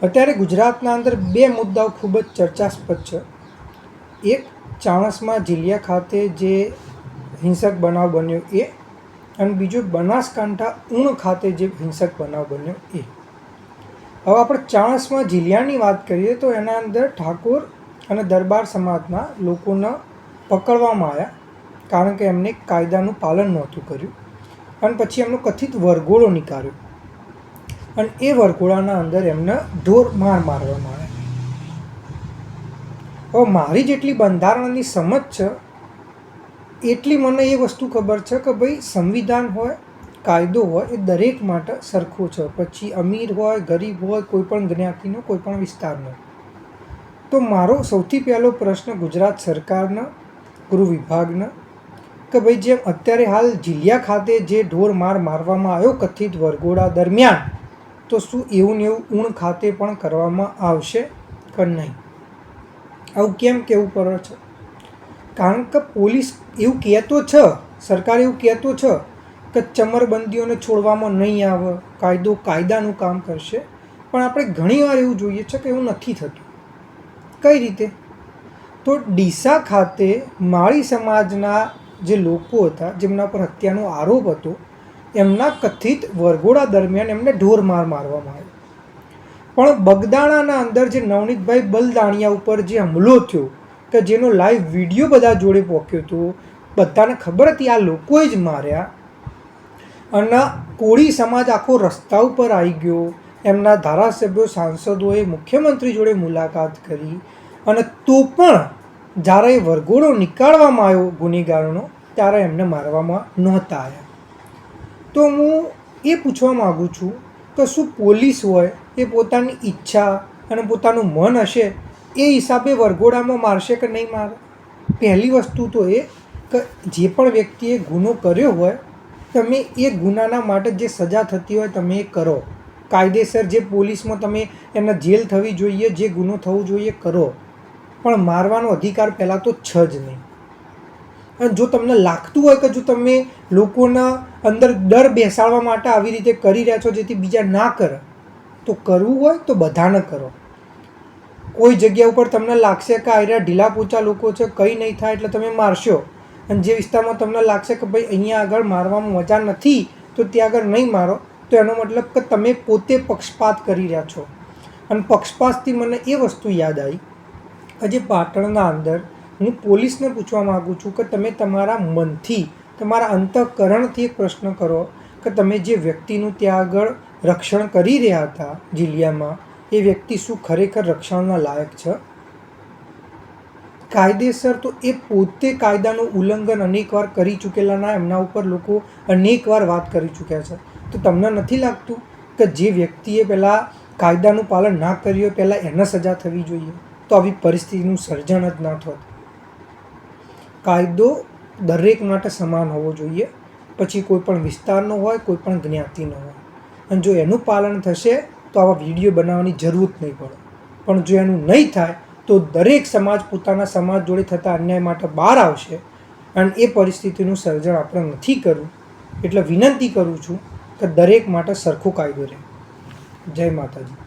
અત્યારે ગુજરાતના અંદર બે મુદ્દાઓ ખૂબ જ ચર્ચાસ્પદ છે. એક ચાણસ્મા ઝીલિયા ખાતે જે હિંસક બનાવ બન્યો એ, અને બીજો બનાસકાંઠા ઊણ ખાતે જે હિંસક બનાવ બન્યો એ. હવે આપણે ચાણસ્મા ઝીલિયાની વાત કરીએ તો એના અંદર ઠાકોર અને દરબાર સમાજના લોકોને પકડવામાં આવ્યા, કારણ કે એમને કાયદાનું પાલન નહોતું કર્યું, અને પછી એમનો કથિત વરઘોડો નીકાળ્યો, અને એ વરઘોડાના અંદર એમને ઢોર મારવામાં આવ્યા. હવે મારી જેટલી બંધારણની સમજ છે એટલી મને એ વસ્તુ ખબર છે કે ભાઈ સંવિધાન હોય, કાયદો હોય, એ દરેક માટે સરખો છે. પછી અમીર હોય, ગરીબ હોય, કોઈ પણ જ્ઞાતિનો, કોઈ પણ વિસ્તારનો. તો મારો સૌથી પહેલો પ્રશ્ન ગુજરાત સરકારને, ગૃહ વિભાગને, કે ભાઈ જેમ અત્યારે હાલ ઝીલિયા ખાતે જે ઢોર મારવામાં આવ્યો કથિત વરઘોડા દરમિયાન, તો શું એવું ને એવું ઊણ ખાતે પણ કરવામાં આવશે કે નહીં? આવું કેમ કહેવું પડે છે? કારણ કે પોલીસ એવું કહેતો છે, સરકાર એવું કહેતો છે કે ચમરબંધીઓને છોડવામાં નહીં આવે, કાયદો કાયદાનું કામ કરશે, પણ આપણે ઘણીવાર એવું જોઈએ છે કે એવું નથી થતું. કઈ રીતે? તો ડીસા ખાતે માળી સમાજના જે લોકો હતા, જેમના પર હત્યાનો આરોપ હતો, એમના કથિત વરઘોડા દરમિયાન એમને ઢોર મારવામાં આવ્યો. પણ બગદાણાના અંદર જે નવનીતભાઈ બલદાણિયા ઉપર જે હુમલો થયો, કે જેનો લાઈવ વિડીયો બધા જોડે પહોંચ્યો હતો, બધાને ખબર હતી આ લોકોએ જ માર્યા, અને કોળી સમાજ આખો રસ્તા ઉપર આવી ગયો. એમના ધારાસભ્યો, સાંસદોએ મુખ્યમંત્રી જોડે મુલાકાત કરી, અને તો પણ જ્યારે એ વરઘોડો નીકાળવામાં આવ્યો ગુનેગારોનો, ત્યારે એમને મારવામાં નહોતા આવ્યા. તો હું એ પૂછવા માગું છું કે શું પોલીસ હોય એ પોતાની ઈચ્છા અને પોતાનું મન હશે એ હિસાબે વરઘોડામાં મારશે કે નહીં મારે? પહેલી વસ્તુ તો એ કે જે પણ વ્યક્તિએ ગુનો કર્યો હોય, તમે એ ગુનાના માટે જે સજા થતી હોય તમે એ કરો. કાયદેસર જે પોલીસમાં તમે એમને જેલ થવી જોઈએ, જે ગુનો થવો જોઈએ કરો, પણ મારવાનો અધિકાર પહેલાં તો છે જ નહીં. અને જો તમને લાગતું હોય કે જો તમે લોકોના અંદર ડર બેસાડવા માટે આવી રીતે કરી રહ્યા છો જેથી બીજા ના કરે, તો કરવું હોય તો બધાને કરો. કોઈ જગ્યા ઉપર તમને લાગશે કે આ ઢીલા પોચા લોકો છે, કંઈ નહીં થાય એટલે તમે મારશો, અને જે વિસ્તારમાં તમને લાગશે કે ભાઈ અહીંયા આગળ મારવામાં મજા નથી તો ત્યાં આગળ નહીં મારો, તો એનો મતલબ કે તમે પોતે પક્ષપાત કરી રહ્યા છો. અને પક્ષપાતથી મને એ વસ્તુ યાદ આવી, આજે પાટણના અંદર હું પોલીસને પૂછવા માગું છું કે તમે તમારા મનથી, તમારા અંતઃકરણથી એક પ્રશ્ન કરો કે તમે જે વ્યક્તિનું ત્યાં આગળ રક્ષણ કરી રહ્યા હતા ઝીલિયામાં, એ વ્યક્તિ શું ખરેખર રક્ષણના લાયક છે? કાયદેસર તો એ પોતે કાયદાનું ઉલ્લંઘન અનેકવાર કરી ચૂકેલાના, એમના ઉપર લોકો અનેકવાર વાત કરી ચૂક્યા છે. તો તમને નથી લાગતું કે જે વ્યક્તિએ પહેલાં કાયદાનું પાલન ના કર્યું, પહેલાં એને સજા થવી જોઈએ? તો આવી પરિસ્થિતિનું સર્જન જ ના થતું. કાયદો દરેક માટે સમાન હોવો જોઈએ, પછી કોઈ પણ વિસ્તારનો હોય, કોઈ પણ જ્ઞાતિનો હોય. અને જો એનું પાલન થશે તો આવા વિડીયો બનાવવાની જરૂર નહીં પડે. પણ જો એનું નહીં થાય તો દરેક સમાજ પોતાના સમાજ જોડે થતા અન્યાય માટે બહાર આવશે, અને એ પરિસ્થિતિનું સર્જન આપણે નથી કરવું. એટલે વિનંતી કરું છું કે દરેક માટે સરખો કાયદો રહે. જય માતાજી.